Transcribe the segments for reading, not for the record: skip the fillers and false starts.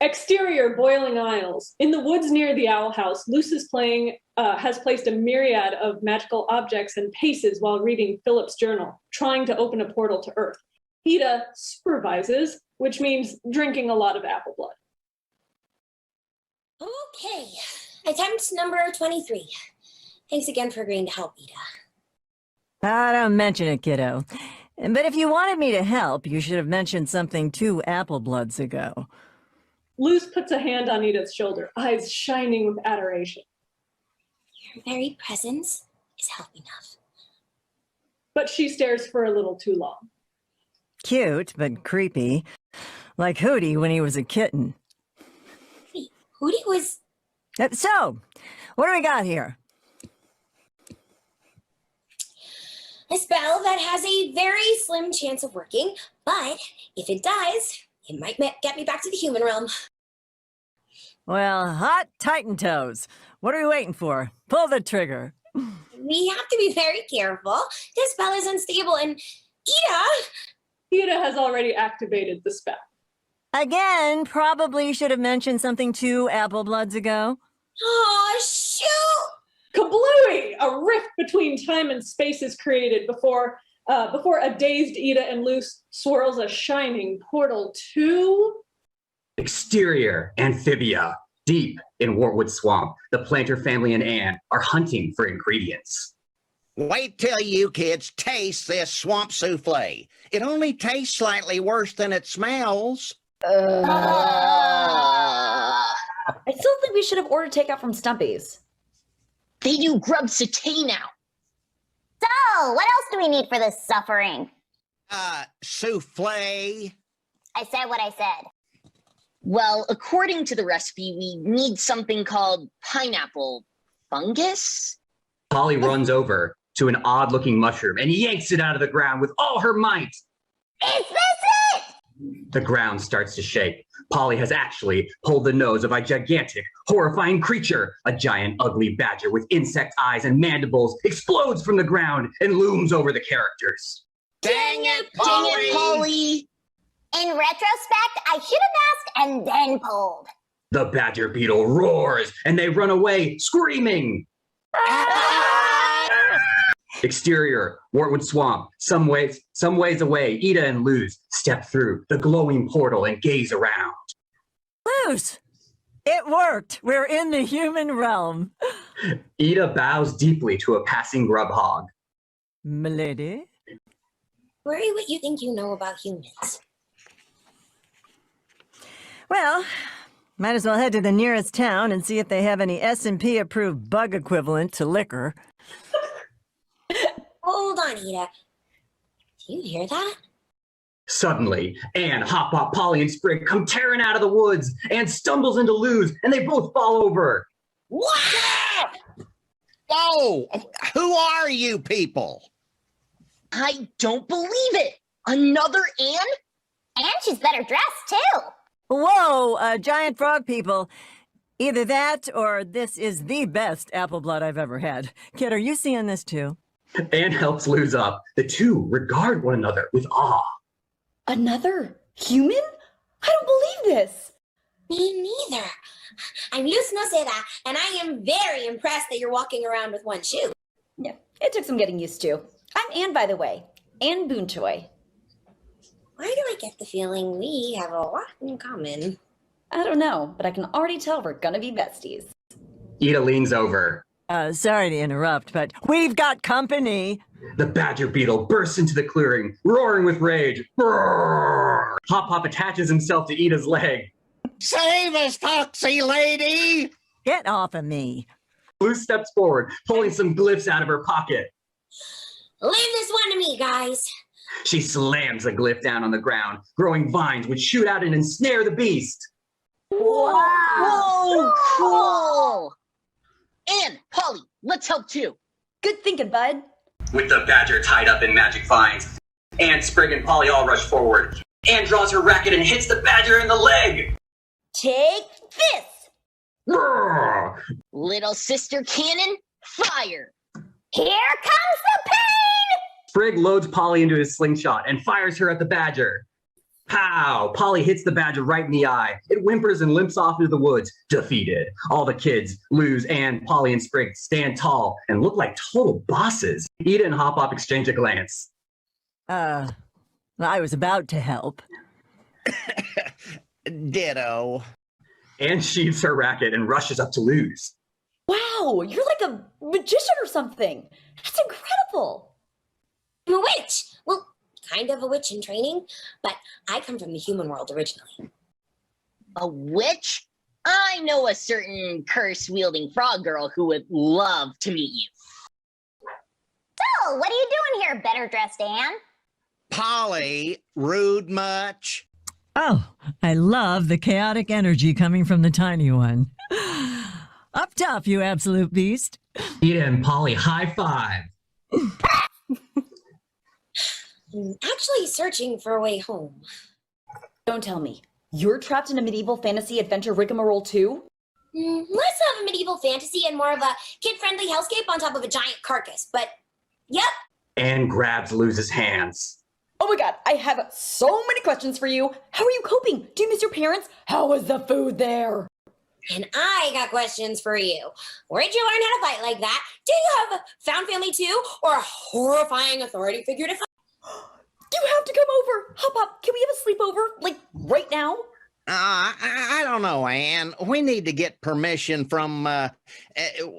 Exterior, boiling aisles. In the woods near the owl house, Luce has placed a myriad of magical objects and paces while reading Philip's journal, trying to open a portal to Earth. Ida supervises, which means drinking a lot of apple blood. Okay, attempt number 23. Thanks again for agreeing to help, Ida. Don't mention it, kiddo. But if you wanted me to help, you should have mentioned something 2 apple bloods ago. Luce puts a hand on Ida's shoulder, eyes shining with adoration. Your very presence is help enough. But she stares for a little too long. Cute, but creepy. Like Hootie when he was a kitten. Wait, Hootie was... So, what do we got here? A spell that has a very slim chance of working, but if it does, it might get me back to the human realm. Well, hot Titan toes. What are we waiting for? Pull the trigger. We have to be very careful. This spell is unstable, and Ida has already activated the spell. Again, probably should have mentioned something 2 apple bloods ago. Oh, shoot! Kablooey! A rift between time and space is created before a dazed Ida and Luce swirls a shining portal to... Exterior, Amphibia. Deep in Wartwood Swamp, the Planter family and Anne are hunting for ingredients. Wait till you kids taste this swamp souffle. It only tastes slightly worse than it smells. I still think we should have ordered takeout from Stumpy's. They do grub satay now. So, what else do we need for this suffering? Souffle. I said what I said. Well, according to the recipe, we need something called pineapple fungus. Polly runs over to an odd-looking mushroom and yanks it out of the ground with all her might. Is this it? The ground starts to shake. Polly has actually pulled the nose of a gigantic, horrifying creature. A giant, ugly badger with insect eyes and mandibles explodes from the ground and looms over the characters. Dang it, Dang it, Polly! In retrospect, I should have asked and then pulled. The badger beetle roars and they run away, screaming. Exterior, Wartwood Swamp. Some ways away, Ida and Luz step through the glowing portal and gaze around. Luz! It worked! We're in the human realm. Ida bows deeply to a passing grub hog. Milady? Worry what you think you know about humans. Well, might as well head to the nearest town and see if they have any S&P approved bug equivalent to liquor. Hold on, Ida. Do you hear that? Suddenly, Anne, Hop Pop, Polly, and Sprig come tearing out of the woods. Anne stumbles into Luz, and they both fall over. What? Oh, who are you people? I don't believe it! Another Anne? And she's better dressed, too. Whoa, giant frog people. Either that or this is the best apple blood I've ever had. Kid, are you seeing this too? Anne helps Luz up. The two regard one another with awe. Another human? I don't believe this. Me neither. I'm Luz Noceda, and I am very impressed that you're walking around with one shoe. Yeah, it took some getting used to. I'm Anne, by the way. Anne Boonchoy. Why do I get the feeling we have a lot in common? I don't know, but I can already tell we're gonna be besties. Ida leans over. Sorry to interrupt, but we've got company. The badger beetle bursts into the clearing, roaring with rage. Roar! Hop Pop attaches himself to Ida's leg. Save us, Foxy Lady! Get off of me. Luz steps forward, pulling some glyphs out of her pocket. Leave this one to me, guys. She slams the glyph down on the ground. Growing vines would shoot out and ensnare the beast. Whoa, cool! Anne, Polly, let's help too. Good thinking, bud. With the badger tied up in magic vines, Anne, Sprig, and Polly all rush forward. Anne draws her racket and hits the badger in the leg. Take this! Roar! Little sister cannon, fire! Here comes the pain! Sprig loads Polly into his slingshot and fires her at the badger. Pow! Polly hits the badger right in the eye. It whimpers and limps off into the woods, defeated. All the kids, Luz, Anne, Polly, and Sprig, stand tall and look like total bosses. Ida and Hop Hop exchange a glance. I was about to help. Ditto. Anne sheaves her racket and rushes up to Luz. Wow, you're like a magician or something. That's incredible. I'm a witch. Well, kind of a witch in training, but I come from the human world originally. A witch? I know a certain curse-wielding frog girl who would love to meet you. So, what are you doing here, better dressed Anne? Polly, rude much? Oh, I love the chaotic energy coming from the tiny one. Up top, you absolute beast. Ida and Polly high five. I'm actually searching for a way home. Don't tell me. You're trapped in a medieval fantasy adventure rigmarole too? Less of a medieval fantasy and more of a kid-friendly hellscape on top of a giant carcass, but yep. Anne grabs Luz's hands. Oh my god, I have so many questions for you. How are you coping? Do you miss your parents? How was the food there? And I got questions for you. Where'd you learn how to fight like that? Do you have a found family too? Or a horrifying authority figure to fight? You have to come over. Hop Hop, can we have a sleepover? Like, right now? I don't know, Anne. We need to get permission from,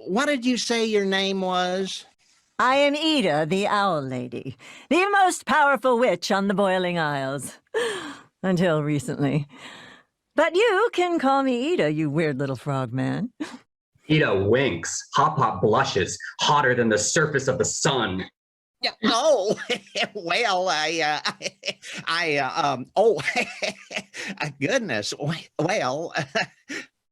what did you say your name was? I am Ida, the Owl Lady, the most powerful witch on the Boiling Isles. Until recently. But you can call me Ida, you weird little frog man. Ida winks. Hop Hop blushes, hotter than the surface of the sun. Yeah. Oh, well, goodness. Well,